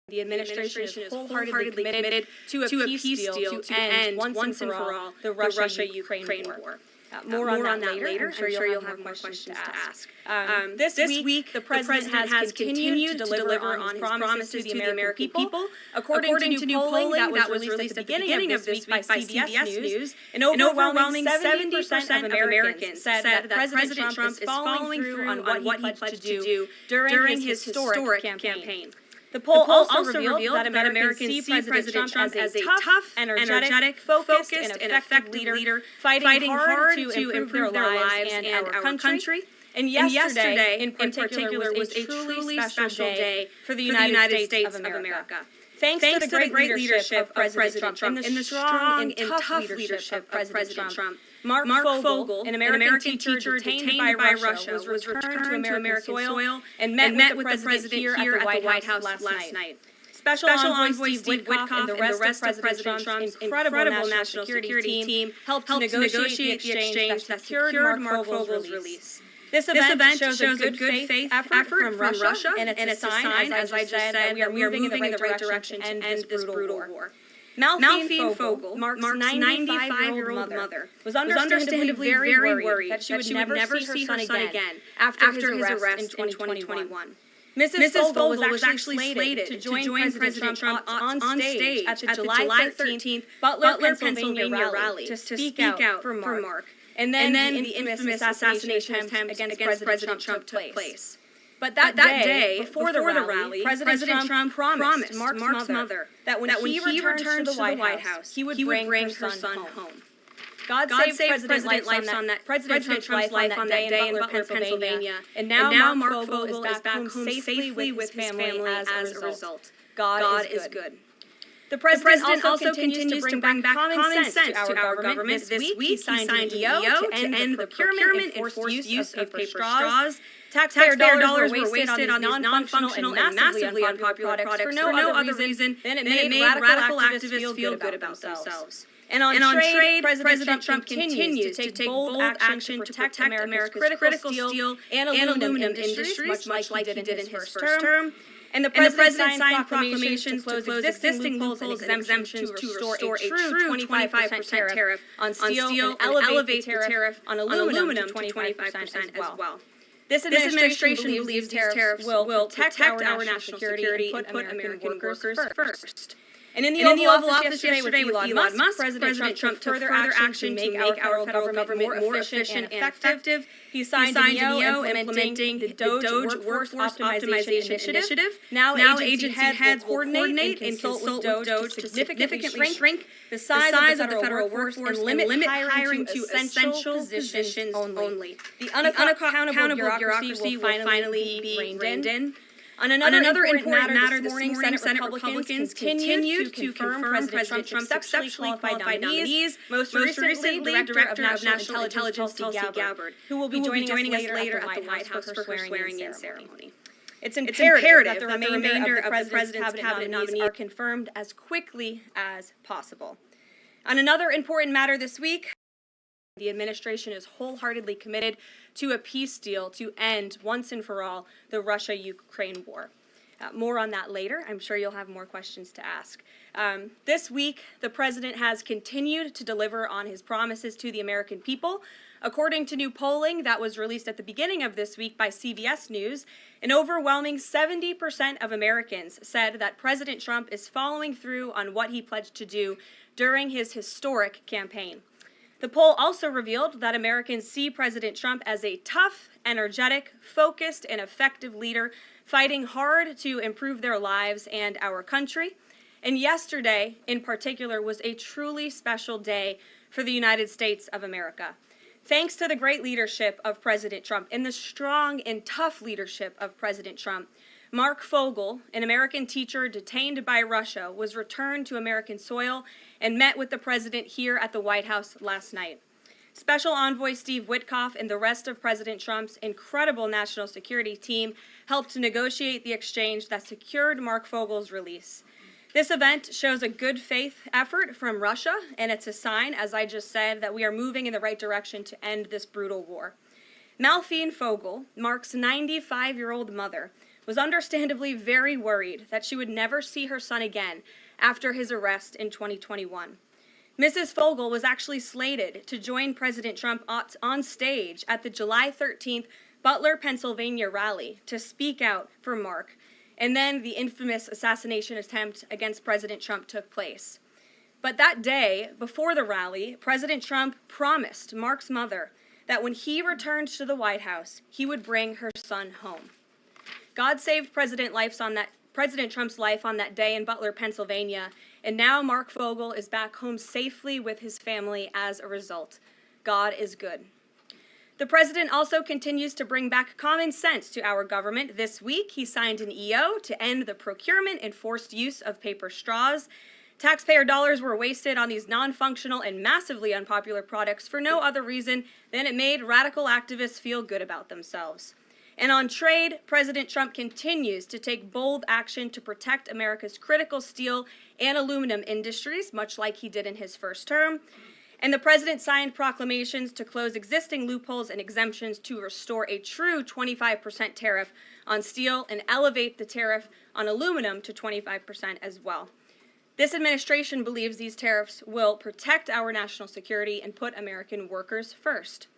The administration is wholeheartedly committed to a peace deal to end once and for all the Russia-Ukraine war. More on that later. I'm sure you'll have more questions to ask. This week, the President has continued to deliver on his promises to the American people. According to new polling that was released at the beginning of this week by CBS News, an overwhelming 70% of Americans said that President Trump is following through on what he pledged to do during his historic campaign. The poll also revealed that Americans see President Trump as a tough, energetic, focused, and effective leader, fighting hard to improve their lives and our country. And yesterday, in particular, was a truly special day for the United States of America. Thanks to the great leadership of President Trump and the strong and tough leadership of President Trump, Mark Fogel, an American teacher detained by Russia, was returned to American soil and met with the President here at the White House last night. Special Envoy Steve Witkoff and the rest of President Trump's incredible national security team helped to negotiate the exchange that secured Mark Fogel's release. This event shows a good faith effort from Russia, and it's a sign, as I just said, that we are moving in the right direction to end this brutal war. Malphine Fogel, Mark's 95-year-old mother, was understandably very worried that she would never see her son again after his arrest in 2021. Mrs. Fogel was actually slated to join President Trump on stage at the July 13th Butler, Pennsylvania rally to speak out for Mark. And then the infamous assassination attempt against President Trump took place. But that day, before the rally, President Trump promised Mark's mother that when he returned to the White House, he would bring her son home. God saved President Trump's life on that day in Butler, Pennsylvania, and now Mark Fogel is back home safely with his family as a result. God is good. The President also continues to bring back common sense to our government. This week, he signed an EO to end the procurement and forced use of paper straws. Taxpayer dollars were wasted on these non-functional and massively unpopular products for no other reason than it made radical activists feel good about themselves. And on trade, President Trump continues to take bold action to protect America's critical steel and aluminum industries, much like he did in his first term. And the President signed proclamations to close existing loopholes and exemptions to restore a true 25% tariff on steel and elevate the tariff on aluminum to 25% as well. This administration believes these tariffs will protect our national security and put American workers first. And in the Oval Office yesterday with Elon Musk, President Trump took further action to make our federal government more efficient and effective. He signed an EO implementing the DOGE Workforce Optimization Initiative. Now agency heads will coordinate and consult with DOGE to significantly shrink the size of the federal workforce and limit hiring to essential positions only. The unaccountable bureaucracy will finally be reined in. On another important matter this morning, Senate Republicans continue to confirm President Trump's exceptionally qualified nominees, most recently Director of National Intelligence Tulsi Gabbard, who will be joining us later at the White House for her swearing-in ceremony. It's imperative that the remainder of the President's cabinet nominees are confirmed as quickly as possible. On another important matter this week, the administration is wholeheartedly committed to a peace deal to end once and for all the Russia-Ukraine war. More on that later. I'm sure you'll have more questions to ask. This week, the President has continued to deliver on his promises to the American people. According to new polling that was released at the beginning of this week by CBS News, an overwhelming 70% of Americans said that President Trump is following through on what he pledged to do during his historic campaign. The poll also revealed that Americans see President Trump as a tough, energetic, focused, and effective leader fighting hard to improve their lives and our country. And yesterday, in particular, was a truly special day for the United States of America. Thanks to the great leadership of President Trump and the strong and tough leadership of President Trump, Mark Fogel, an American teacher detained by Russia, was returned to American soil and met with the President here at the White House last night. Special Envoy Steve Witkoff and the rest of President Trump's incredible national security team helped to negotiate the exchange that secured Mark Fogel's release. This event shows a good faith effort from Russia, and it's a sign, as I just said, that we are moving in the right direction to end this brutal war. Malphine Fogel, Mark's 95-year-old mother, was understandably very worried that she would never see her son again after his arrest in 2021. Mrs. Fogel was actually slated to join President Trump on stage at the July 13th Butler, Pennsylvania rally to speak out for Mark, and then the infamous assassination attempt against President Trump took place. But that day, before the rally, President Trump promised Mark's mother that when he returned to the White House, he would bring her son home. God saved President Trump's life on that day in Butler, Pennsylvania, and now Mark Fogel is back home safely with his family as a result. God is good. The president also continues to bring back common sense to our government. This week, he signed an EO to end the procurement and forced use of paper straws. Taxpayer dollars were wasted on these non-functional and massively unpopular products for no other reason than it made radical activists feel good about themselves. And on trade, President Trump continues to take bold action to protect America's critical steel and aluminum industries, much like he did in his first term. And the president signed proclamations to close existing loopholes and exemptions to restore a true 25% tariff on steel and elevate the tariff on aluminum to 25% as well. This administration believes these tariffs will protect our national security and put American workers first.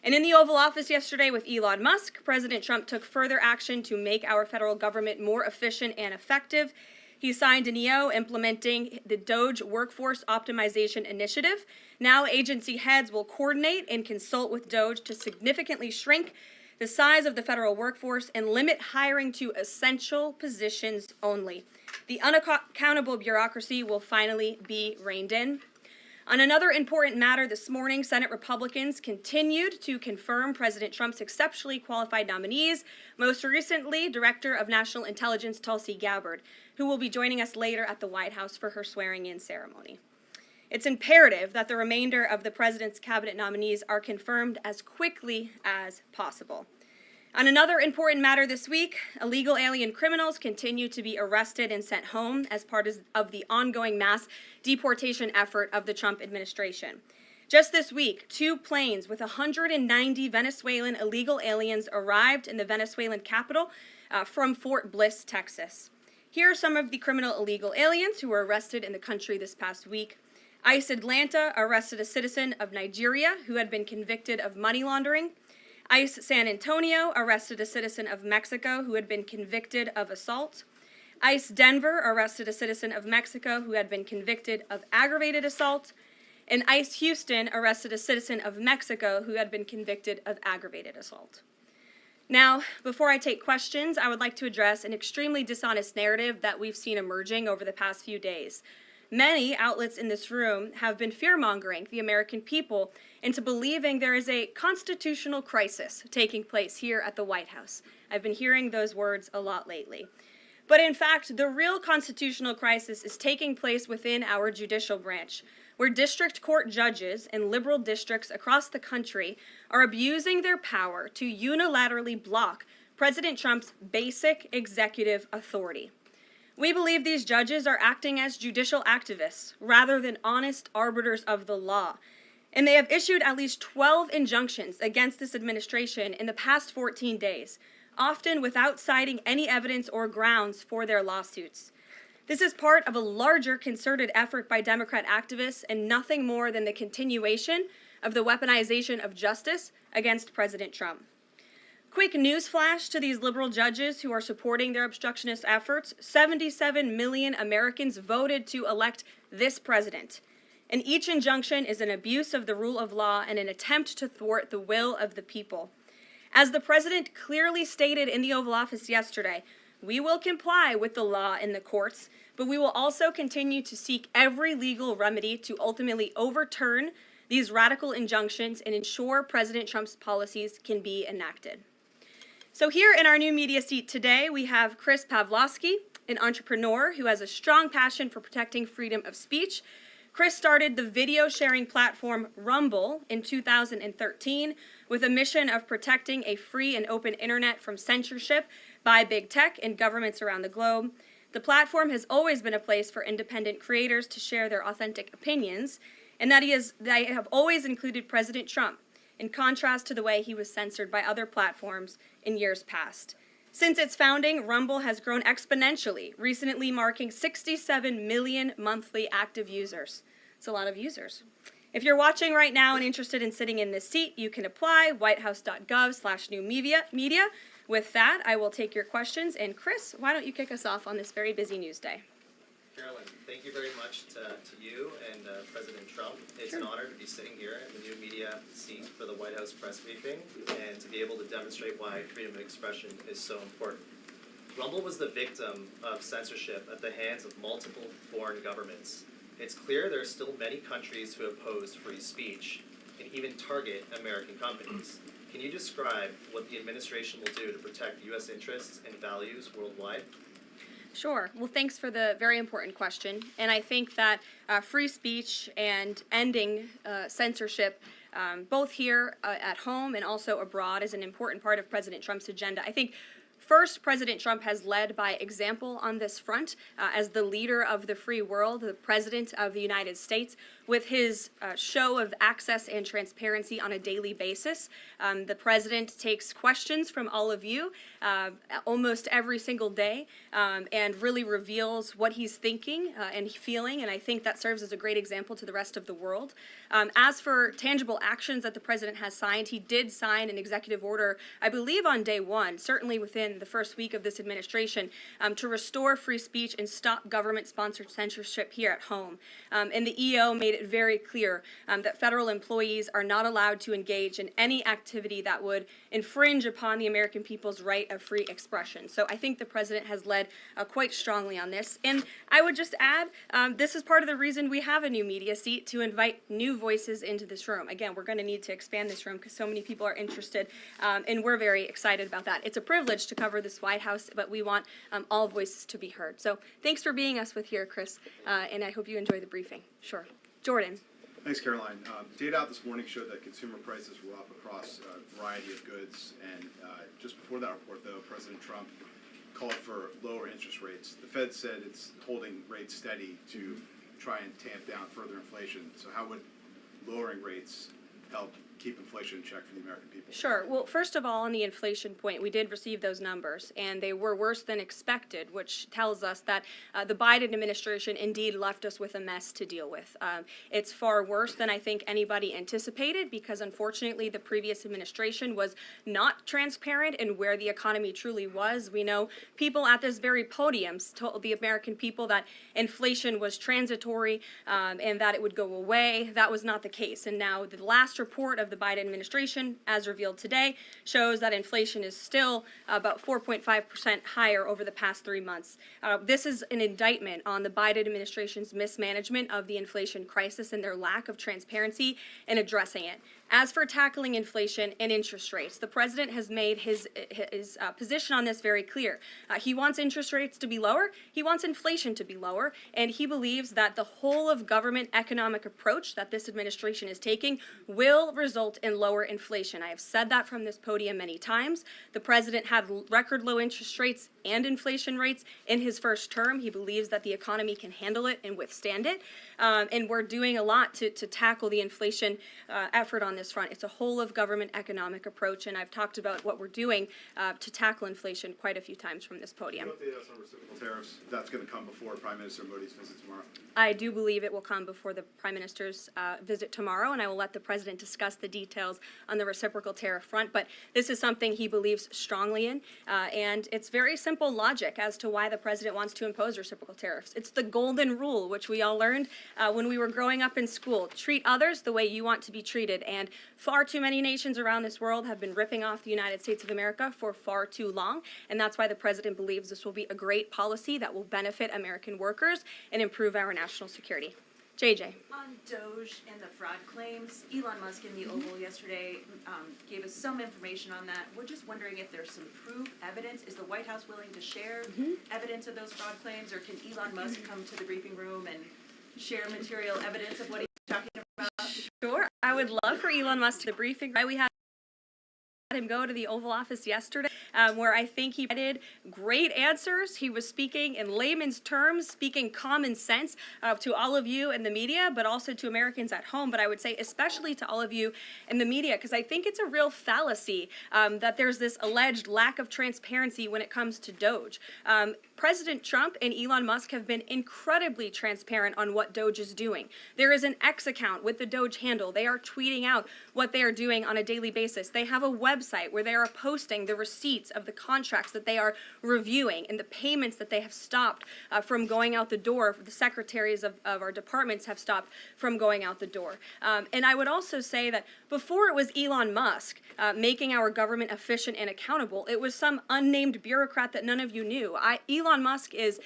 And in the Oval Office yesterday with Elon Musk, President Trump took further action to make our federal government more efficient and effective. He signed an EO implementing the DOGE Workforce Optimization Initiative. Now agency heads will coordinate and consult with DOGE to significantly shrink the size of the federal workforce and limit hiring to essential positions only. The unaccountable bureaucracy will finally be reined in. On another important matter this morning, Senate Republicans continued to confirm President Trump's exceptionally qualified nominees, most recently Director of National Intelligence Tulsi Gabbard, who will be joining us later at the White House for her swearing-in ceremony. It's imperative that the remainder of the president's cabinet nominees are confirmed as quickly as possible. On another important matter this week, illegal alien criminals continue to be arrested and sent home as part of the ongoing mass deportation effort of the Trump administration. Just this week, 2 planes with 190 Venezuelan illegal aliens arrived in the Venezuelan capital from Fort Bliss, Texas. Here are some of the criminal illegal aliens who were arrested in the country this past week. ICE Atlanta arrested a citizen of Nigeria who had been convicted of money laundering. ICE San Antonio arrested a citizen of Mexico who had been convicted of assault. ICE Denver arrested a citizen of Mexico who had been convicted of aggravated assault. And ICE Houston arrested a citizen of Mexico who had been convicted of aggravated assault. Now, before I take questions, I would like to address an extremely dishonest narrative that we've seen emerging over the past few days. Many outlets in this room have been fear-mongering the American people into believing there is a constitutional crisis taking place here at the White House. I've been hearing those words a lot lately. But in fact, the real constitutional crisis is taking place within our judicial branch, where district court judges in liberal districts across the country are abusing their power to unilaterally block President Trump's basic executive authority. We believe these judges are acting as judicial activists rather than honest arbiters of the law, and they have issued at least 12 injunctions against this administration in the past 14 days, often without citing any evidence or grounds for their lawsuits. This is part of a larger concerted effort by Democrat activists and nothing more than the continuation of the weaponization of justice against President Trump. Quick news flash to these liberal judges who are supporting their obstructionist efforts: 77 million Americans voted to elect this president, and each injunction is an abuse of the rule of law and an attempt to thwart the will of the people. As the president clearly stated in the Oval Office yesterday, we will comply with the law in the courts, but we will also continue to seek every legal remedy to ultimately overturn these radical injunctions and ensure President Trump's policies can be enacted. So here in our new media seat today, we have Chris Pavlovsky, an entrepreneur who has a strong passion for protecting freedom of speech. Chris started the video sharing platform Rumble in 2013 with a mission of protecting a free and open internet from censorship by big tech and governments around the globe. The platform has always been a place for independent creators to share their authentic opinions, and they have always included President Trump, in contrast to the way he was censored by other platforms in years past. Since its founding, Rumble has grown exponentially, recently marking 67 million monthly active users. It's a lot of users. If you're watching right now and interested in sitting in this seat, you can apply, whitehouse.gov/new-media. With that, I will take your questions. And Chris, why don't you kick us off on this very busy news day? Karoline, thank you very much to you and President Trump. It's an honor to be sitting here in the new media seat for the White House press briefing and to be able to demonstrate why freedom of expression is so important. Rumble was the victim of censorship at the hands of multiple foreign governments. It's clear there are still many countries who oppose free speech and even target American companies. Can you describe what the administration will do to protect U.S. interests and values worldwide? Sure. Well, thanks for the very important question. And I think that free speech and ending censorship, both here at home and also abroad, is an important part of President Trump's agenda. I think first, President Trump has led by example on this front as the leader of the free world, the President of the United States, with his show of access and transparency on a daily basis. The President takes questions from all of you almost every single day and really reveals what he's thinking and feeling, and I think that serves as a great example to the rest of the world. As for tangible actions that the President has signed, he did sign an executive order, I believe on day one, certainly within the first week of this administration, to restore free speech and stop government-sponsored censorship here at home. And the EO made it very clear that federal employees are not allowed to engage in any activity that would infringe upon the American people's right of free expression. So I think the President has led quite strongly on this. And I would just add, this is part of the reason we have a new media seat, to invite new voices into this room. Again, we're going to need to expand this room because so many people are interested, and we're very excited about that. It's a privilege to cover this White House, but we want all voices to be heard. So thanks for being us with here, Chris, and I hope you enjoy the briefing. Sure. Jordan. Thanks, Karoline. Data out this morning showed that consumer prices were up across a variety of goods, and just before that report, though, President Trump called for lower interest rates. The Fed said it's holding rates steady to try and tamp down further inflation. So how would lowering rates help keep inflation in check for the American people? Sure. Well, first of all, on the inflation point, we did receive those numbers, and they were worse than expected, which tells us that the Biden administration indeed left us with a mess to deal with. It's far worse than I think anybody anticipated, because unfortunately the previous administration was not transparent in where the economy truly was. We know people at this very podium told the American people that inflation was transitory and that it would go away. That was not the case. And now the last report of the Biden administration, as revealed today, shows that inflation is still about 4.5% higher over the past 3 months. This is an indictment on the Biden administration's mismanagement of the inflation crisis and their lack of transparency in addressing it. As for tackling inflation and interest rates, the President has made his position on this very clear. He wants interest rates to be lower, he wants inflation to be lower, and he believes that the whole of government economic approach that this administration is taking will result in lower inflation. I have said that from this podium many times. The President had record low interest rates and inflation rates in his first term. He believes that the economy can handle it and withstand it, and we're doing a lot to tackle the inflation effort on this front. It's a whole of government economic approach, and I've talked about what we're doing to tackle inflation quite a few times from this podium. Can you update us on reciprocal tariffs? That's going to come before Prime Minister Modi's visit tomorrow. I do believe it will come before the Prime Minister's visit tomorrow, and I will let the President discuss the details on the reciprocal tariff front, but this is something he believes strongly in, and it's very simple logic as to why the President wants to impose reciprocal tariffs. It's the golden rule, which we all learned when we were growing up in school. Treat others the way you want to be treated, and far too many nations around this world have been ripping off the United States of America for far too long, and that's why the President believes this will be a great policy that will benefit American workers and improve our national security. JJ. On Doge and the fraud claims, Elon Musk in the Oval yesterday gave us some information on that. We're just wondering if there's some proof, evidence. Is the White House willing to share evidence of those fraud claims, or can Elon Musk come to the briefing room and share material evidence of what he's talking about? Sure. I would love for Elon Musk to the briefing. We had him go to the Oval Office yesterday, where I think he provided great answers. He was speaking in layman's terms, speaking common sense to all of you in the media, but also to Americans at home. But I would say especially to all of you in the media, because I think it's a real fallacy that there's this alleged lack of transparency when it comes to Doge. President Trump and Elon Musk have been incredibly transparent on what Doge is doing. There is an X account with the Doge handle. They are tweeting out what they are doing on a daily basis. They have a website where they are posting the receipts of the contracts that they are reviewing and the payments that they have stopped from going out the door. The secretaries of our departments have stopped from going out the door. And I would also say that before it was Elon Musk making our government efficient and accountable, it was some unnamed bureaucrat that none of you knew. Elon Musk is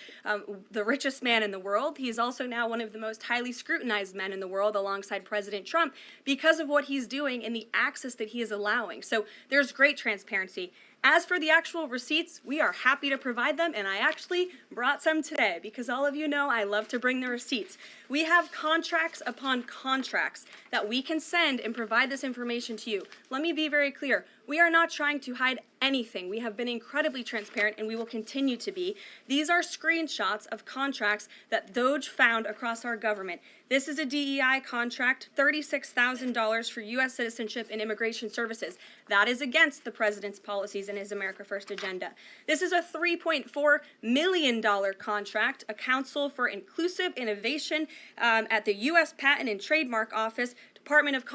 the richest man in the world. He's also now one of the most highly scrutinized men in the world alongside President Trump because of what he's doing and the access that he is allowing. So there's great transparency. As for the actual receipts, we are happy to provide them, and I actually brought some today because all of you know I love to bring the receipts. We have contracts upon contracts that we can send and provide this information to you. Let me be very clear. We are not trying to hide anything. We have been incredibly transparent, and we will continue to be. These are screenshots of contracts that Doge found across our government. This is a DEI contract, $36,000 for U.S. citizenship and immigration services. That is against the president's policies and his America First agenda. This is a $3.4 million contract, a Council for Inclusive Innovation at the U.S. Patent and Trademark Office, Department of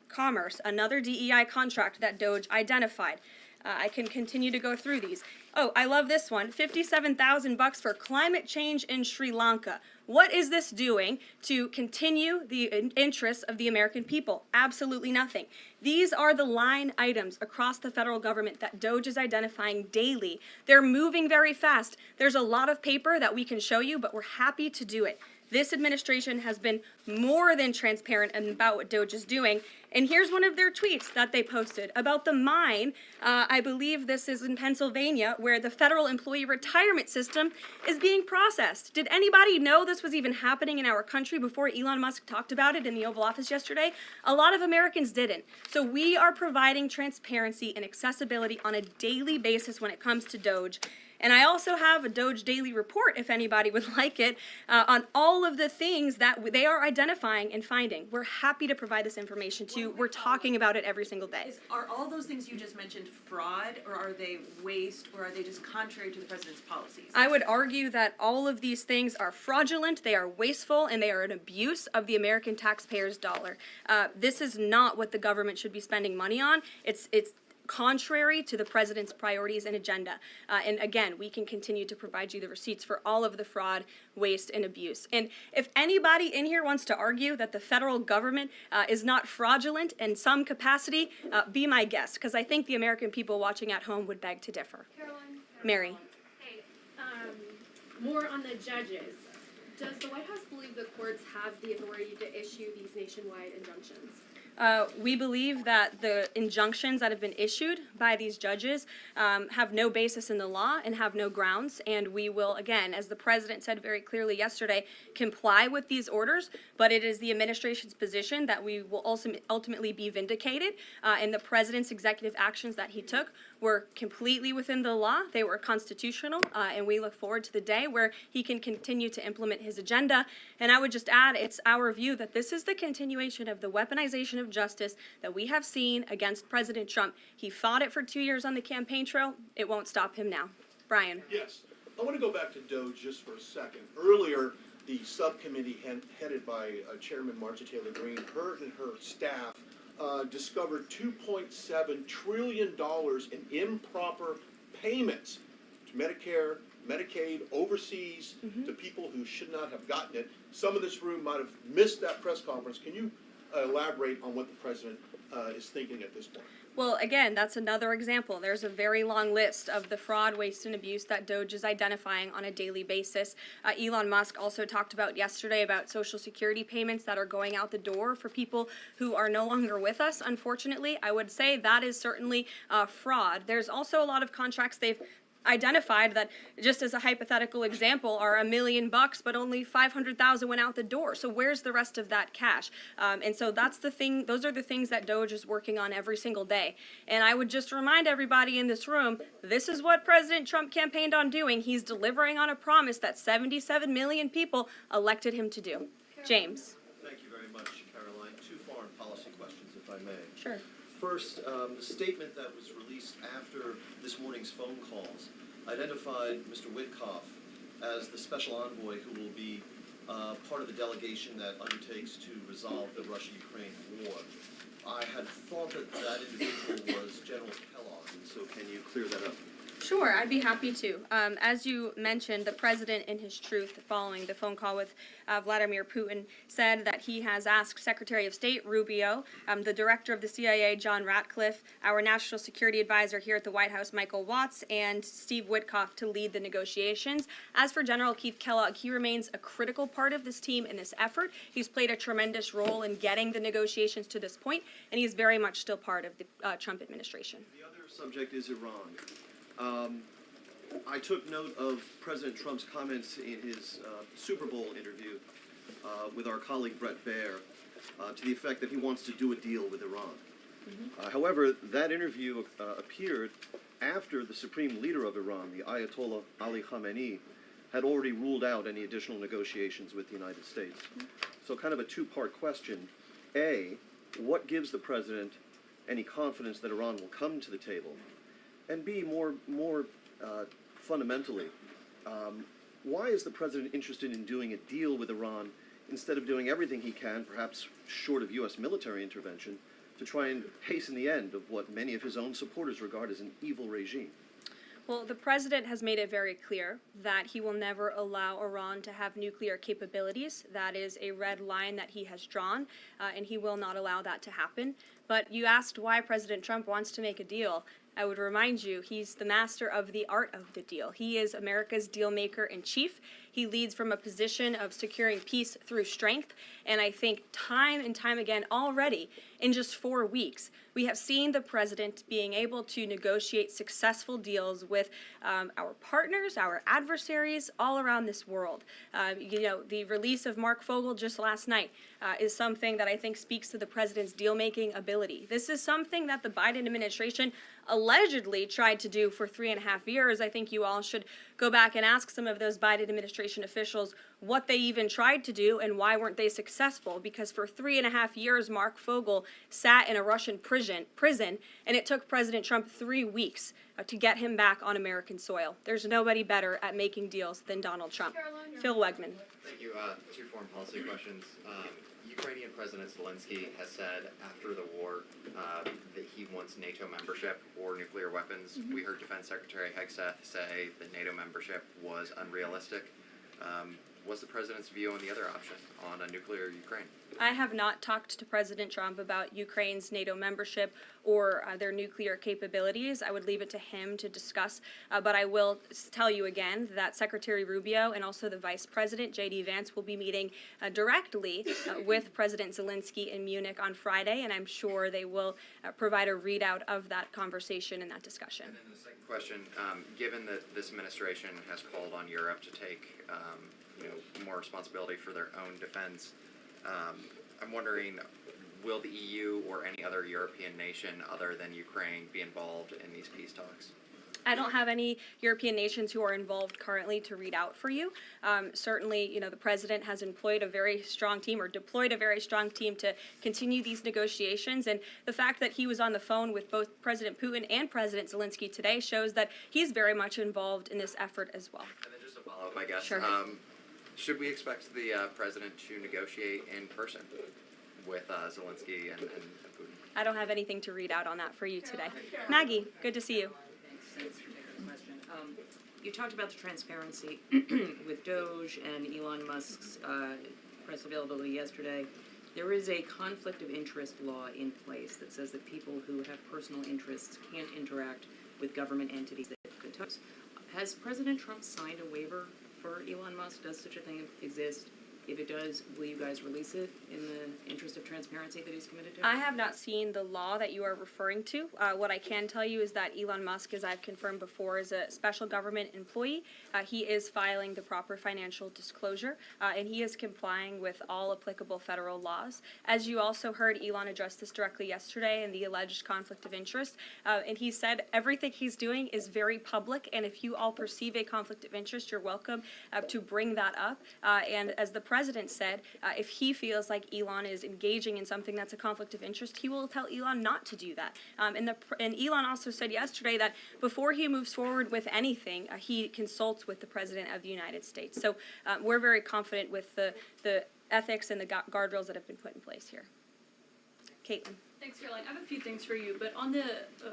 Commerce, another DEI contract that Doge identified. I can continue to go through these. Oh, I love this one, $57,000 for climate change in Sri Lanka. What is this doing to continue the interests of the American people? Absolutely nothing. These are the line items across the federal government that Doge is identifying daily. They're moving very fast. There's a lot of paper that we can show you, but we're happy to do it. This administration has been more than transparent about what Doge is doing. And here's one of their tweets that they posted about the mine. I believe this is in Pennsylvania, where the federal employee retirement system is being processed. Did anybody know this was even happening in our country before Elon Musk talked about it in the Oval Office yesterday? A lot of Americans didn't. So we are providing transparency and accessibility on a daily basis when it comes to Doge. And I also have a Doge daily report, if anybody would like it, on all of the things that they are identifying and finding. We're happy to provide this information to you. We're talking about it every single day. Are all those things you just mentioned fraud, or are they waste, or are they just contrary to the president's policies? I would argue that all of these things are fraudulent, they are wasteful, and they are an abuse of the American taxpayer's dollar. This is not what the government should be spending money on. It's contrary to the president's priorities and agenda. And again, we can continue to provide you the receipts for all of the fraud, waste, and abuse. And if anybody in here wants to argue that the federal government is not fraudulent in some capacity, be my guest, because I think the American people watching at home would beg to differ. Caroline. Mary. Hey, more on the judges. Does the White House believe the courts have the authority to issue these nationwide injunctions? We believe that the injunctions that have been issued by these judges have no basis in the law and have no grounds, and we will, again, as the president said very clearly yesterday, comply with these orders, but it is the administration's position that we will ultimately be vindicated, and the president's executive actions that he took were completely within the law, they were constitutional, and we look forward to the day where he can continue to implement his agenda. And I would just add, it's our view that this is the continuation of the weaponization of justice that we have seen against President Trump. He fought it for 2 years on the campaign trail. It won't stop him now. Brian. Yes. I want to go back to Doge just for a second. Earlier, the subcommittee headed by Chairman Marcia Taylor Greene, her and her staff discovered $2.7 trillion in improper payments to Medicare, Medicaid, overseas, to people who should not have gotten it. Some of this room might have missed that press conference. Can you elaborate on what the president is thinking at this point? Well, again, that's another example. There's a very long list of the fraud, waste, and abuse that Doge is identifying on a daily basis. Elon Musk also talked about yesterday about Social Security payments that are going out the door for people who are no longer with us, unfortunately. I would say that is certainly fraud. There's also a lot of contracts they've identified that, just as a hypothetical example, are $1 million, but only 500,000 went out the door. So where's the rest of that cash? And so that's the thing. Those are the things that DOGE is working on every single day. And I would just remind everybody in this room, this is what President Trump campaigned on doing. He's delivering on a promise that 77 million people elected him to do. James. Thank you very much, Caroline. Two foreign policy questions, if I may. Sure. First, the statement that was released after this morning's phone calls identified Mr. Witkoff as the special envoy who will be part of the delegation that undertakes to resolve the Russia-Ukraine war. I had thought that that individual was General Kellogg, and so can you clear that up? Sure, I'd be happy to. As you mentioned, the president, in his truth, following the phone call with Vladimir Putin, said that he has asked Secretary of State Rubio, the director of the CIA, John Ratcliffe, our national security advisor here at the White House, Michael Watts, and Steve Witkoff to lead the negotiations. As for General Keith Kellogg, he remains a critical part of this team in this effort. He's played a tremendous role in getting the negotiations to this point, and he's very much still part of the Trump administration. The other subject is Iran. I took note of President Trump's comments in his Super Bowl interview with our colleague Brett Baer to the effect that he wants to do a deal with Iran. However, that interview appeared after the supreme leader of Iran, the Ayatollah Ali Khamenei, had already ruled out any additional negotiations with the United States. So kind of a two-part question. A, what gives the president any confidence that Iran will come to the table? And B, more fundamentally, why is the president interested in doing a deal with Iran instead of doing everything he can, perhaps short of U.S. military intervention, to try and hasten the end of what many of his own supporters regard as an evil regime? Well, the president has made it very clear that he will never allow Iran to have nuclear capabilities. That is a red line that he has drawn, and he will not allow that to happen. But you asked why President Trump wants to make a deal. I would remind you, he's the master of the art of the deal. He is America's deal maker in chief. He leads from a position of securing peace through strength. And I think time and time again already, in just 4 weeks, we have seen the president being able to negotiate successful deals with our partners, our adversaries, all around this world. The release of Mark Fogel just last night is something that I think speaks to the president's deal-making ability. This is something that the Biden administration allegedly tried to do for 3.5 years. I think you all should go back and ask some of those Biden administration officials what they even tried to do and why weren't they successful, because for 3.5 years Mark Fogel sat in a Russian prison and it took President Trump 3 weeks to get him back on American soil. There's nobody better at making deals than Donald Trump. Caroline, Phil Wegman. Thank you. Two foreign policy questions. Ukrainian President Zelensky has said after the war that he wants NATO membership or nuclear weapons. We heard Defense Secretary Hegseth say that NATO membership was unrealistic. What's the president's view on the other option, on a nuclear Ukraine? I have not talked to President Trump about Ukraine's NATO membership or their nuclear capabilities. I would leave it to him to discuss. But I will tell you again that Secretary Rubio and also the Vice President, J.D. Vance, will be meeting directly with President Zelensky in Munich on Friday, and I'm sure they will provide a readout of that conversation and that discussion. And then the second question, given that this administration has called on Europe to take more responsibility for their own defense, I'm wondering, will the EU or any other European nation other than Ukraine be involved in these peace talks? I don't have any European nations who are involved currently to read out for you. Certainly, the president has employed a very strong team or deployed a very strong team to continue these negotiations. And the fact that he was on the phone with both President Putin and President Zelensky today shows that he's very much involved in this effort as well. And then just a follow-up, I guess. Sure. Should we expect the president to negotiate in person with Zelensky and Putin? I don't have anything to read out on that for you today. Maggie, good to see you. Thanks for taking the question. You talked about the transparency with Doge and Elon Musk's press availability yesterday. There is a conflict of interest law in place that says that people who have personal interests can't interact with government entities that could touch. Has President Trump signed a waiver for Elon Musk? Does such a thing exist? If it does, will you guys release it in the interest of transparency that he's committed to? I have not seen the law that you are referring to. What I can tell you is that Elon Musk, as I've confirmed before, is a special government employee. He is filing the proper financial disclosure, and he is complying with all applicable federal laws. As you also heard, Elon addressed this directly yesterday in the alleged conflict of interest, and he said everything he's doing is very public, and if you all perceive a conflict of interest, you're welcome to bring that up. And as the president said, if he feels like Elon is engaging in something that's a conflict of interest, he will tell Elon not to do that. And Elon also said yesterday that before he moves forward with anything, he consults with the President of the United States. So we're very confident with the ethics and the guardrails that have been put in place here. Caitlin. Thanks, Caroline. I have a few things for you, but on the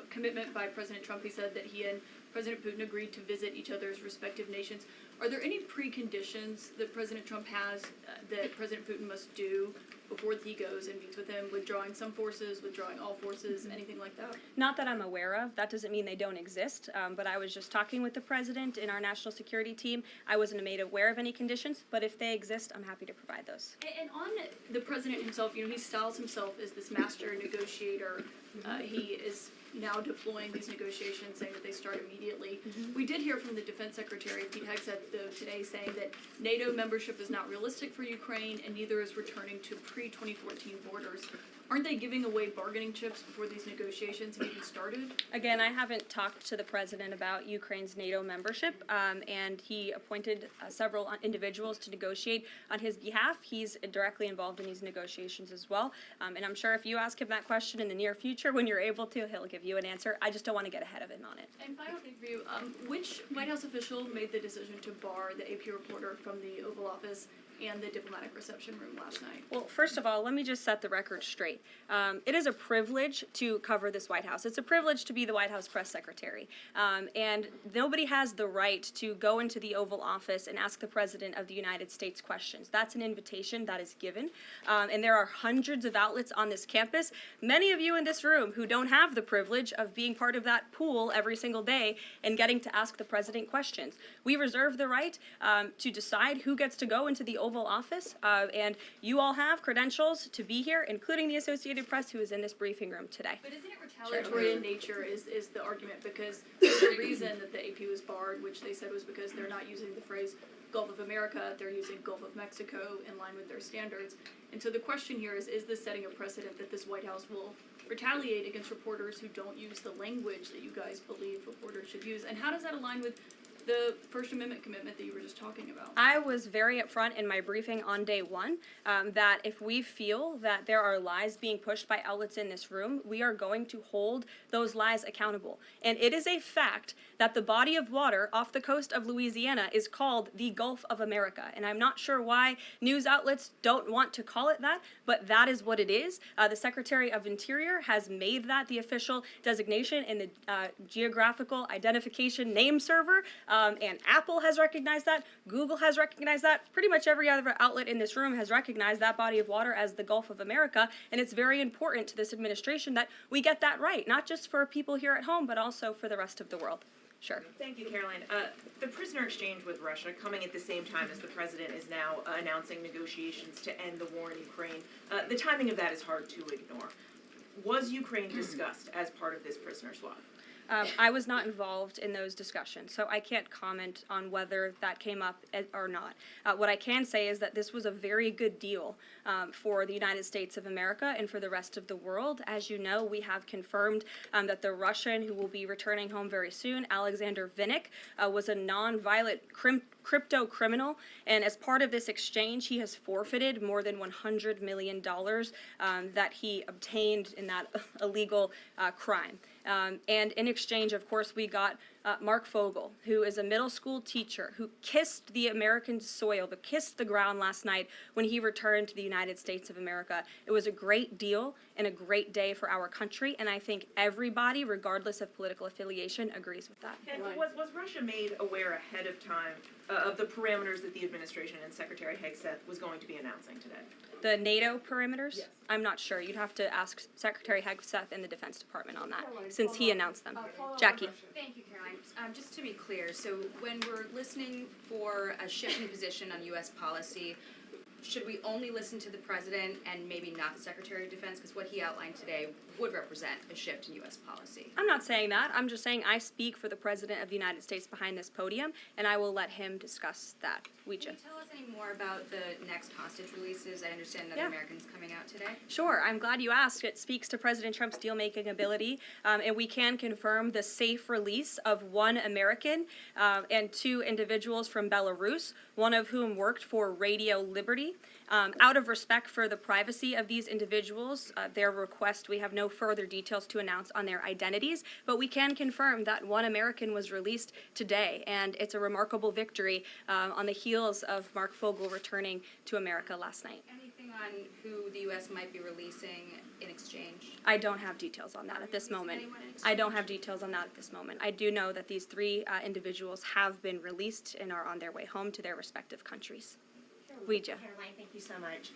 commitment by President Trump, he said that he and President Putin agreed to visit each other's respective nations. Are there any preconditions that President Trump has that President Putin must do before he goes and meets with him, withdrawing some forces, withdrawing all forces, anything like that? Not that I'm aware of. That doesn't mean they don't exist, but I was just talking with the president in our national security team. I wasn't made aware of any conditions, but if they exist, I'm happy to provide those. And on the president himself, he styles himself as this master negotiator. He is now deploying these negotiations, saying that they start immediately. We did hear from the Defense Secretary, Pete Hegseth, though, today, saying that NATO membership is not realistic for Ukraine, and neither is returning to pre-2014 borders. Aren't they giving away bargaining chips before these negotiations have even started? Again, I haven't talked to the president about Ukraine's NATO membership, and he appointed several individuals to negotiate on his behalf. He's directly involved in these negotiations as well, and I'm sure if you ask him that question in the near future, when you're able to, he'll give you an answer. I just don't want to get ahead of him on it. And final thing for you, which White House official made the decision to bar the AP reporter from the Oval Office and the diplomatic reception room last night? Well, first of all, let me just set the record straight. It is a privilege to cover this White House. It's a privilege to be the White House press secretary. And nobody has the right to go into the Oval Office and ask the President of the United States questions. That's an invitation that is given. And there are hundreds of outlets on this campus, many of you in this room who don't have the privilege of being part of that pool every single day and getting to ask the President questions. We reserve the right to decide who gets to go into the Oval Office, and you all have credentials to be here, including the Associated Press, who is in this briefing room today. But isn't it retaliatory in nature is the argument, because there's a reason that the AP was barred, which they said was because they're not using the phrase Gulf of America, they're using Gulf of Mexico in line with their standards. And so the question here is this setting a precedent that this White House will retaliate against reporters who don't use the language that you guys believe reporters should use? And how does that align with the First Amendment commitment that you were just talking about? I was very upfront in my briefing on day one that if we feel that there are lies being pushed by outlets in this room, we are going to hold those lies accountable. And it is a fact that the body of water off the coast of Louisiana is called the Gulf of America. And I'm not sure why news outlets don't want to call it that, but that is what it is. The Secretary of Interior has made that the official designation in the Geographical Identification Name Server. And Apple has recognized that, Google has recognized that, pretty much every other outlet in this room has recognized that body of water as the Gulf of America, and it's very important to this administration that we get that right, not just for people here at home, but also for the rest of the world. Sure. Thank you, Caroline. The prisoner exchange with Russia coming at the same time as the president is now announcing negotiations to end the war in Ukraine. The timing of that is hard to ignore. Was Ukraine discussed as part of this prisoner swap? I was not involved in those discussions, so I can't comment on whether that came up or not. What I can say is that this was a very good deal for the United States of America and for the rest of the world. As you know, we have confirmed that the Russian who will be returning home very soon, Alexander Vinnik, was a non-violent crypto criminal, and as part of this exchange, he has forfeited more than $100 million that he obtained in that illegal crime. And in exchange, of course, we got Mark Fogel, who is a middle school teacher who kissed the American soil, but kissed the ground last night when he returned to the United States of America. It was a great deal and a great day for our country, and I think everybody, regardless of political affiliation, agrees with that. And was Russia made aware ahead of time of the parameters that the administration and Secretary Hegseth was going to be announcing today? The NATO perimeters? Yes. I'm not sure. You'd have to ask Secretary Hegseth in the Defense Department on that, since he announced them. Jackie. Thank you, Caroline. Just to be clear, so when we're listening for a shift in position on U.S. policy, should we only listen to the president and maybe not the Secretary of Defense? Because what he outlined today would represent a shift in U.S. policy. I'm not saying that. I'm just saying I speak for the President of the United States behind this podium, and I will let him discuss that. Can you tell us any more about the next hostage releases? I understand another Yeah. American's coming out today. Sure, I'm glad you asked. It speaks to President Trump's deal-making ability, and we can confirm the safe release of one American and two individuals from Belarus, one of whom worked for Radio Liberty. Out of respect for the privacy of these individuals, their request, we have no further details to announce on their identities, but we can confirm that one American was released today, and it's a remarkable victory on the heels of Mark Fogel returning to America last night. Anything on who the U.S. might be releasing in exchange? I don't have details on that at this moment. I don't have details on that at this moment. I do know that these three individuals have been released and are on their way home to their respective countries. Ouija. Karoline, thank you so much.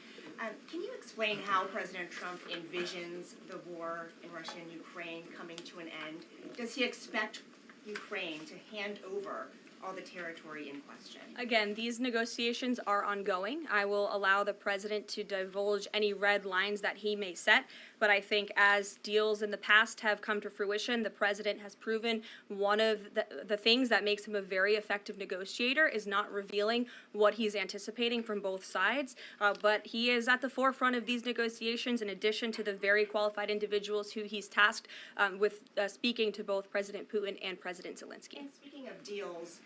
Can you explain how President Trump envisions the war in Russia and Ukraine coming to an end? Does he expect Ukraine to hand over all the territory in question? Again, these negotiations are ongoing. I will allow the president to divulge any red lines that he may set, but I think as deals in the past have come to fruition, the president has proven one of the things that makes him a very effective negotiator is not revealing what he's anticipating from both sides, but he is at the forefront of these negotiations in addition to the very qualified individuals who he's tasked with speaking to both President Putin and President Zelensky. And speaking of deals,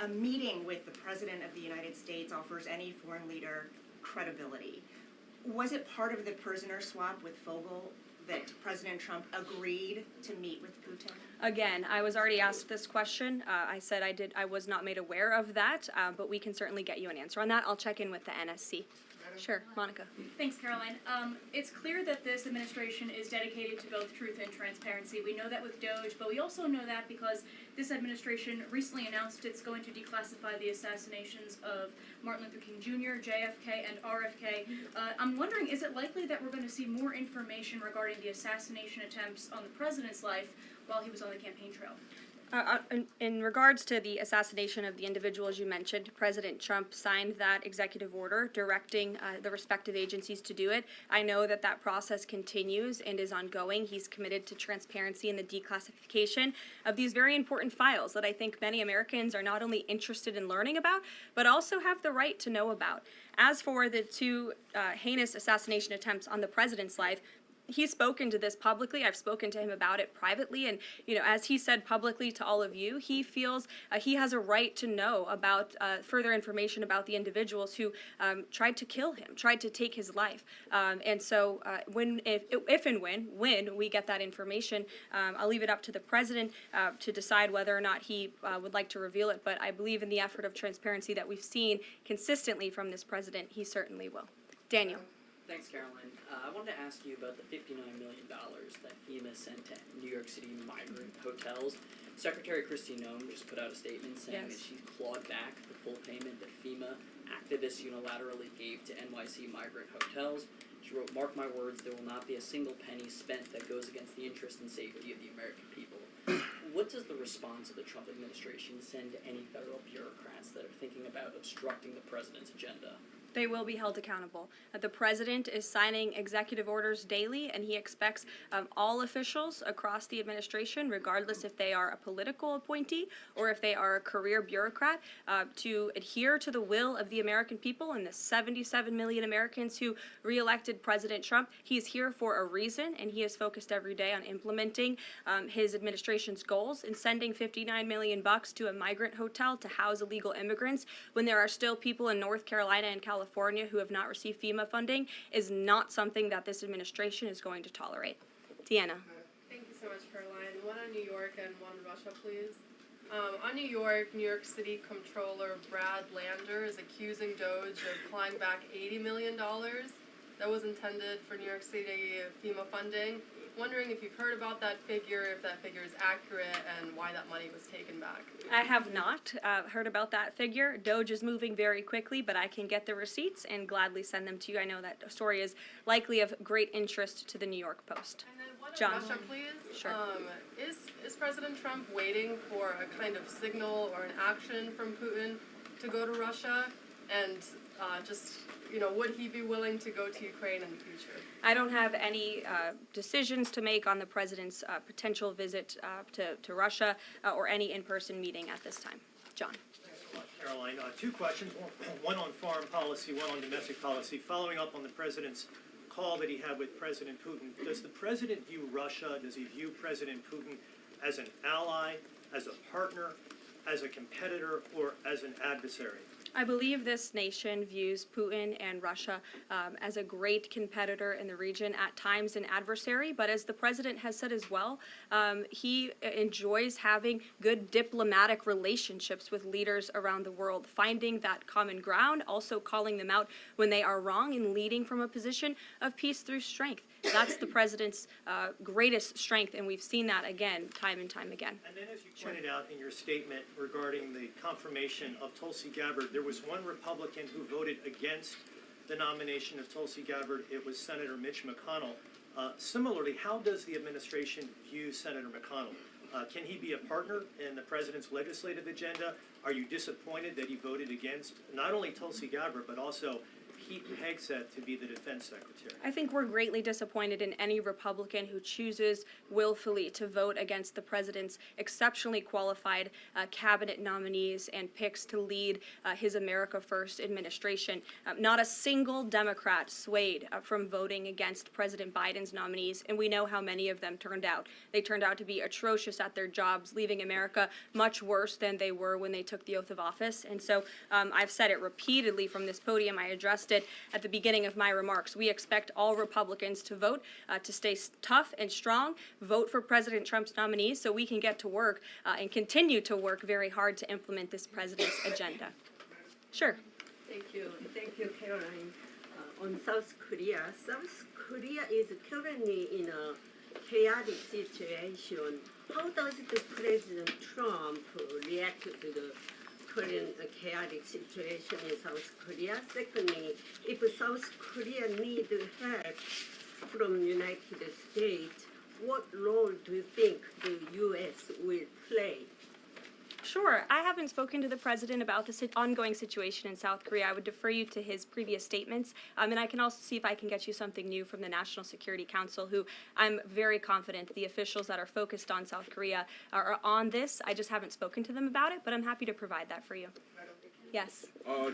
a meeting with the President of the United States offers any foreign leader credibility. Was it part of the prisoner swap with Fogel that President Trump agreed to meet with Putin? Again, I was already asked this question. I said I was not made aware of that, but we can certainly get you an answer on that. I'll check in with the NSC. Sure, Monica. Thanks, Caroline. It's clear that this administration is dedicated to both truth and transparency. We know that with DOJ, but we also know that because this administration recently announced it's going to declassify the assassinations of Martin Luther King Jr., JFK, and RFK. I'm wondering, is it likely that we're going to see more information regarding the assassination attempts on the president's life while he was on the campaign trail? In regards to the assassination of the individuals you mentioned, President Trump signed that executive order directing the respective agencies to do it. I know that that process continues and is ongoing. He's committed to transparency in the declassification of these very important files that I think many Americans are not only interested in learning about, but also have the right to know about. As for the two heinous assassination attempts on the president's life, he's spoken to this publicly. I've spoken to him about it privately, and as he said publicly to all of you, he feels he has a right to know about further information about the individuals who tried to kill him, tried to take his life. And so, if and when we get that information, I'll leave it up to the president to decide whether or not he would like to reveal it. But I believe in the effort of transparency that we've seen consistently from this president, he certainly will. Daniel. Thanks, Caroline. I wanted to ask you about the $59 million that FEMA sent to New York City migrant hotels. Secretary Kristi Noem just put out a statement saying that she's clawed back the full payment that FEMA activists unilaterally gave to NYC migrant hotels. She wrote, "Mark my words, there will not be a single penny spent that goes against the interest and safety of the American people." What does the response of the Trump administration send to any federal bureaucrats that are thinking about obstructing the president's agenda? They will be held accountable. The president is signing executive orders daily, and he expects all officials across the administration, regardless if they are a political appointee or if they are a career bureaucrat, to adhere to the will of the American people and the 77 million Americans who reelected President Trump. He is here for a reason, and he is focused every day on implementing his administration's goals and sending $59 million to a migrant hotel to house illegal immigrants when there are still people in North Carolina and California who have not received FEMA funding is not something that this administration is going to tolerate. Deanna. Thank you so much, Caroline. One on New York and one Russia, please. On New York City Comptroller Brad Lander is accusing DOJ of clawing back $80 million that was intended for New York City FEMA funding. Wondering if you've heard about that figure, if that figure is accurate, and why that money was taken back. I have not heard about that figure. DOJ is moving very quickly, but I can get the receipts and gladly send them to you. I know that story is likely of great interest to the New York Post. And then one John. on Russia, please. Sure. Is President Trump waiting for a kind of signal or an action from Putin to go to Russia? And just, would he be willing to go to Ukraine in the future? I don't have any decisions to make on the president's potential visit to Russia or any in-person meeting at this time. John. Karoline, two questions, one on foreign policy, one on domestic policy. Following up on the president's call that he had with President Putin, does the president view Russia, does he view President Putin as an ally, as a partner, as a competitor, or as an adversary? I believe this nation views Putin and Russia as a great competitor in the region, at times an adversary, but as the president has said as well, he enjoys having good diplomatic relationships with leaders around the world, finding that common ground, also calling them out when they are wrong, and leading from a position of peace through strength. That's the president's greatest strength, and we've seen that again, time and time again. And then as you pointed out in your statement regarding the confirmation of Tulsi Gabbard, there was one Republican who voted against the nomination of Tulsi Gabbard. It was Senator Mitch McConnell. Similarly, how does the administration view Senator McConnell? Can he be a partner in the president's legislative agenda? Are you disappointed that he voted against not only Tulsi Gabbard, but also Pete Hegseth to be the defense secretary? I think we're greatly disappointed in any Republican who chooses willfully to vote against the president's exceptionally qualified cabinet nominees and picks to lead his America First administration. Not a single Democrat swayed from voting against President Biden's nominees, and we know how many of them turned out. They turned out to be atrocious at their jobs, leaving America much worse than they were when they took the oath of office. And so I've said it repeatedly from this podium. I addressed it at the beginning of my remarks. We expect all Republicans to vote, to stay tough and strong, vote for President Trump's nominees so we can get to work and continue to work very hard to implement this president's agenda. Sure. Thank you, Karoline. On South Korea is currently in a chaotic situation. How does the President Trump react to the current chaotic situation in South Korea? Secondly, if South Korea needs help from the United States, what role do you think the U.S. will play? Sure. I haven't spoken to the president about the ongoing situation in South Korea. I would defer you to his previous statements. And I can also see if I can get you something new from the National Security Council, who I'm very confident the officials that are focused on South Korea are on this. I just haven't spoken to them about it, but I'm happy to provide that for you. Yes.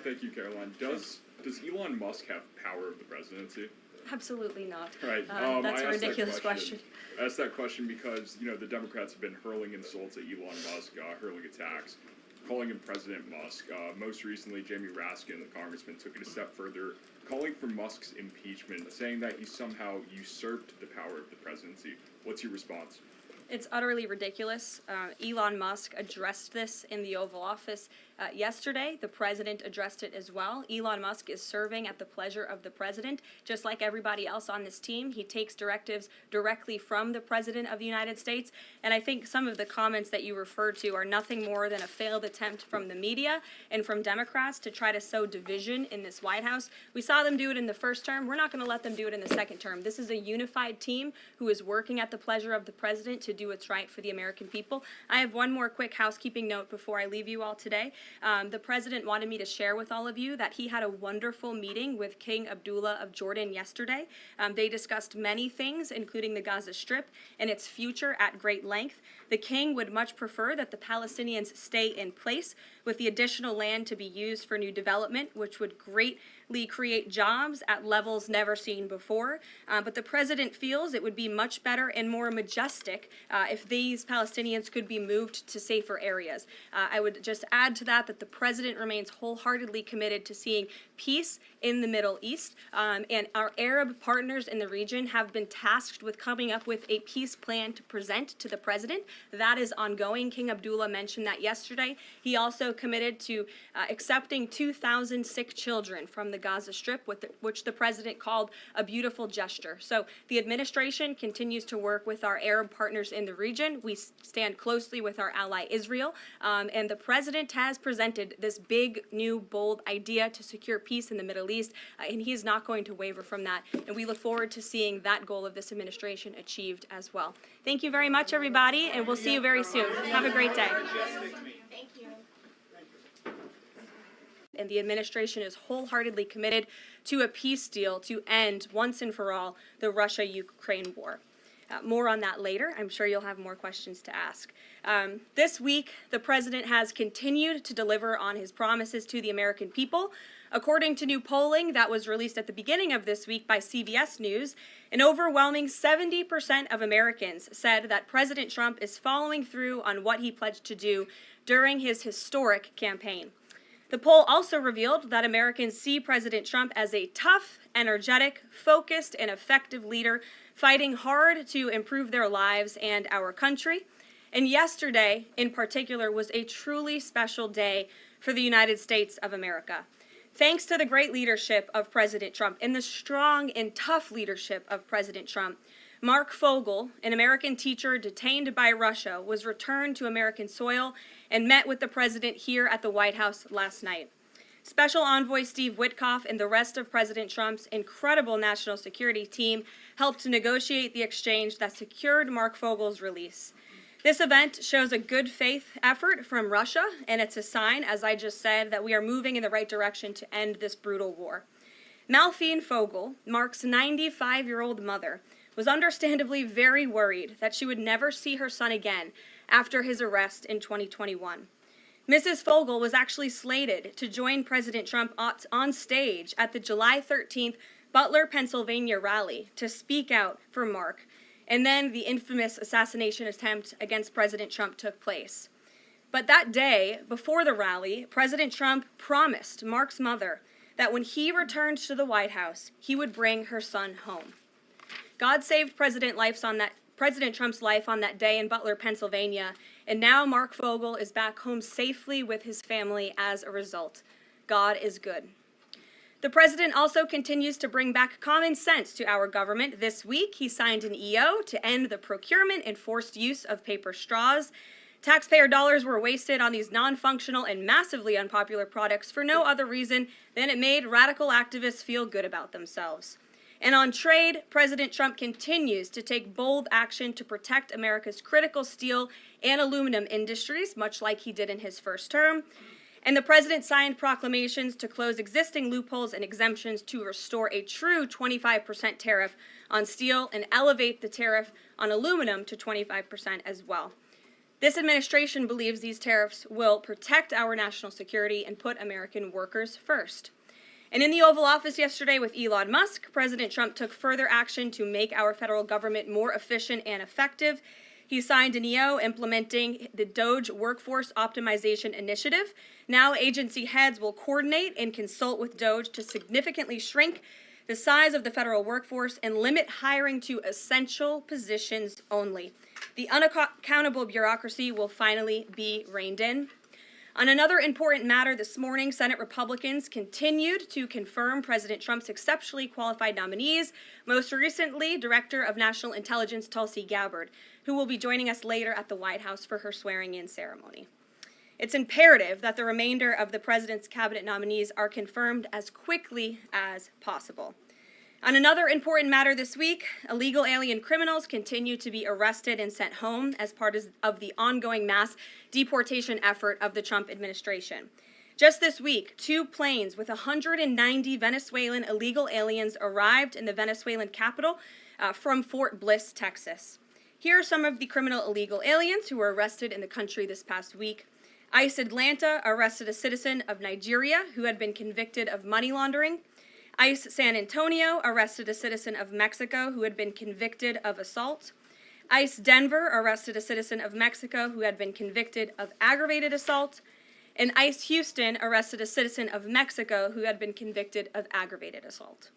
Thank you, Caroline. Does Elon Musk have power of the presidency? Absolutely not. Right. That's a ridiculous question. I asked that question because, the Democrats have been hurling insults at Elon Musk, hurling attacks, calling him President Musk. Most recently, Jamie Raskin, the congressman, took it a step further, calling for Musk's impeachment, saying that he somehow usurped the power of the presidency. What's your response? It's utterly ridiculous. Elon Musk addressed this in the Oval Office yesterday. The president addressed it as well. Elon Musk is serving at the pleasure of the president, just like everybody else on this team. He takes directives directly from the president of the United States. And I think some of the comments that you referred to are nothing more than a failed attempt from the media and from Democrats to try to sow division in this White House. We saw them do it in the first term. We're not going to let them do it in the second term. This is a unified team who is working at the pleasure of the president to do what's right for the American people. I have one more quick housekeeping note before I leave you all today. The president wanted me to share with all of you that he had a wonderful meeting with King Abdullah of Jordan yesterday. They discussed many things, including the Gaza Strip and its future at great length. The king would much prefer that the Palestinians stay in place, with the additional land to be used for new development, which would greatly create jobs at levels never seen before. But the president feels it would be much better and more majestic if these Palestinians could be moved to safer areas. I would just add to that the president remains wholeheartedly committed to seeing peace in the Middle East, and our Arab partners in the region have been tasked with coming up with a peace plan to present to the president. That is ongoing. King Abdullah mentioned that yesterday. He also committed to accepting 2,000 sick children from the Gaza Strip, which the president called a beautiful gesture. So the administration continues to work with our Arab partners in the region. We stand closely with our ally Israel, and the president has presented this big, new, bold idea to secure peace in the Middle East, and he is not going to waver from that. And we look forward to seeing that goal of this administration achieved as well. Thank you very much, everybody, and we'll see you very soon. Have a great day. and the administration is wholeheartedly committed to a peace deal to end once and for all the Russia-Ukraine war. More on that later. I'm sure you'll have more questions to ask. This week, the president has continued to deliver on his promises to the American people. According to new polling that was released at the beginning of this week by CBS News, an overwhelming 70% of Americans said that President Trump is following through on what he pledged to do during his historic campaign. The poll also revealed that Americans see President Trump as a tough, energetic, focused, and effective leader fighting hard to improve their lives and our country. And yesterday, in particular, was a truly special day for the United States of America. Thanks to the great leadership of President Trump and the strong and tough leadership of President Trump, Mark Fogel, an American teacher detained by Russia, was returned to American soil and met with the president here at the White House last night. Special Envoy Steve Witkoff and the rest of President Trump's incredible national security team helped to negotiate the exchange that secured Mark Fogel's release. This event shows a good faith effort from Russia, and it's a sign, as I just said, that we are moving in the right direction to end this brutal war. Malphine Fogel, Mark's 95-year-old mother, was understandably very worried that she would never see her son again after his arrest in 2021. Mrs. Fogel was actually slated to join President Trump on stage at the July 13th Butler, Pennsylvania rally to speak out for Mark, and then the infamous assassination attempt against President Trump took place. But that day, before the rally, President Trump promised Mark's mother that when he returned to the White House, he would bring her son home. God saved President Trump's life on that day in Butler, Pennsylvania, and now Mark Fogel is back home safely with his family as a result. God is good. The president also continues to bring back common sense to our government. This week, he signed an EO to end the procurement and forced use of paper straws. Taxpayer dollars were wasted on these non-functional and massively unpopular products for no other reason than it made radical activists feel good about themselves. And on trade, President Trump continues to take bold action to protect America's critical steel and aluminum industries, much like he did in his first term. And the president signed proclamations to close existing loopholes and exemptions to restore a true 25% tariff on steel and elevate the tariff on aluminum to 25% as well. This administration believes these tariffs will protect our national security and put American workers first. And in the Oval Office yesterday with Elon Musk, President Trump took further action to make our federal government more efficient and effective. He signed an EO implementing the DOGE Workforce Optimization Initiative. Now agency heads will coordinate and consult with DOGE to significantly shrink the size of the federal workforce and limit hiring to essential positions only. The unaccountable bureaucracy will finally be reined in. On another important matter this morning, Senate Republicans continued to confirm President Trump's exceptionally qualified nominees, most recently Director of National Intelligence Tulsi Gabbard, who will be joining us later at the White House for her swearing-in ceremony. It's imperative that the remainder of the president's cabinet nominees are confirmed as quickly as possible. On another important matter this week, illegal alien criminals continue to be arrested and sent home as part of the ongoing mass deportation effort of the Trump administration. Just this week, 2 planes with 190 Venezuelan illegal aliens arrived in the Venezuelan capital from Fort Bliss, Texas. Here are some of the criminal illegal aliens who were arrested in the country this past week. ICE Atlanta arrested a citizen of Nigeria who had been convicted of money laundering. ICE San Antonio arrested a citizen of Mexico who had been convicted of assault. ICE Denver arrested a citizen of Mexico who had been convicted of aggravated assault. And ICE Houston arrested a citizen of Mexico who had been convicted of aggravated assault.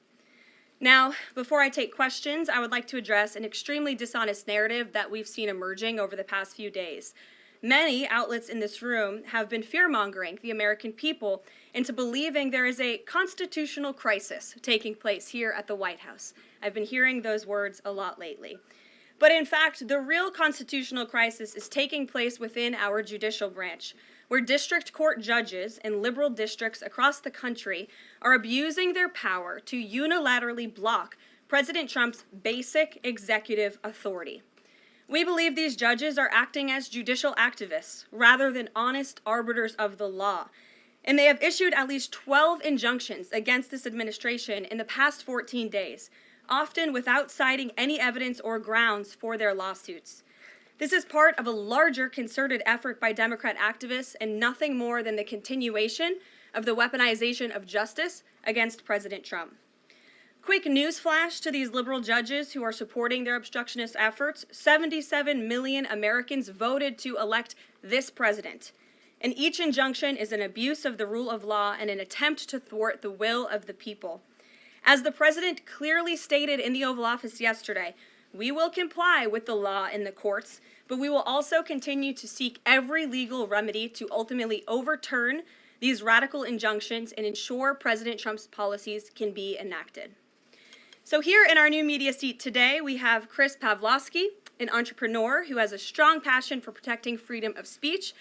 Now, before I take questions, I would like to address an extremely dishonest narrative that we've seen emerging over the past few days. Many outlets in this room have been fear-mongering the American people into believing there is a constitutional crisis taking place here at the White House. I've been hearing those words a lot lately. But in fact, the real constitutional crisis is taking place within our judicial branch, where district court judges in liberal districts across the country are abusing their power to unilaterally block President Trump's basic executive authority. We believe these judges are acting as judicial activists rather than honest arbiters of the law. And they have issued at least 12 injunctions against this administration in the past 14 days, often without citing any evidence or grounds for their lawsuits. This is part of a larger concerted effort by Democrat activists and nothing more than the continuation of the weaponization of justice against President Trump. Quick news flash to these liberal judges who are supporting their obstructionist efforts: 77 million Americans voted to elect this president. And each injunction is an abuse of the rule of law and an attempt to thwart the will of the people. As the president clearly stated in the Oval Office yesterday, we will comply with the law in the courts, but we will also continue to seek every legal remedy to ultimately overturn these radical injunctions and ensure President Trump's policies can be enacted. So here in our new media seat today, we have Chris Pavlovsky, an entrepreneur who has a strong passion for protecting freedom of speech.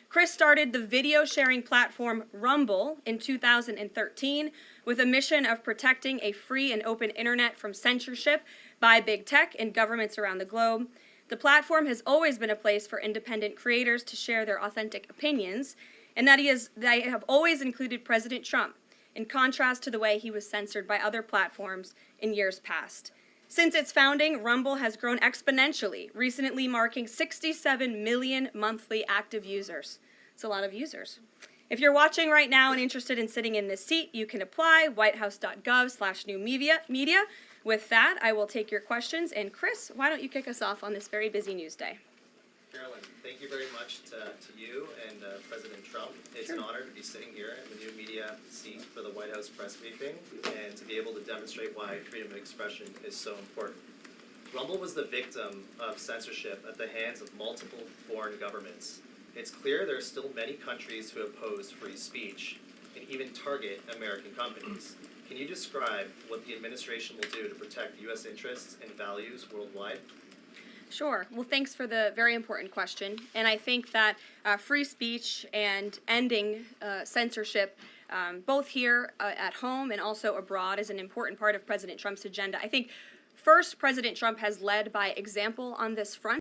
Chris started the video sharing platform Rumble in 2013 with a mission of protecting a free and open internet from censorship by big tech and governments around the globe. The platform has always been a place for independent creators to share their authentic opinions, and they have always included President Trump, in contrast to the way he was censored by other platforms in years past. Since its founding, Rumble has grown exponentially, recently marking 67 million monthly active users. It's a lot of users. If you're watching right now and interested in sitting in this seat, you can apply, whitehouse.gov/newmedia. With that, I will take your questions. And Chris, why don't you kick us off on this very busy news day? Karoline, thank you very much to you and President Trump. It's an honor to be sitting here in the new media seat for the White House press briefing and to be able to demonstrate why freedom of expression is so important. Rumble was the victim of censorship at the hands of multiple foreign governments. It's clear there are still many countries who oppose free speech and even target American companies. Can you describe what the administration will do to protect U.S. interests and values worldwide? Sure. Well, thanks for the very important question. And I think that free speech and ending censorship, both here at home and also abroad, is an important part of President Trump's agenda. I think, first, President Trump has led by example on this front.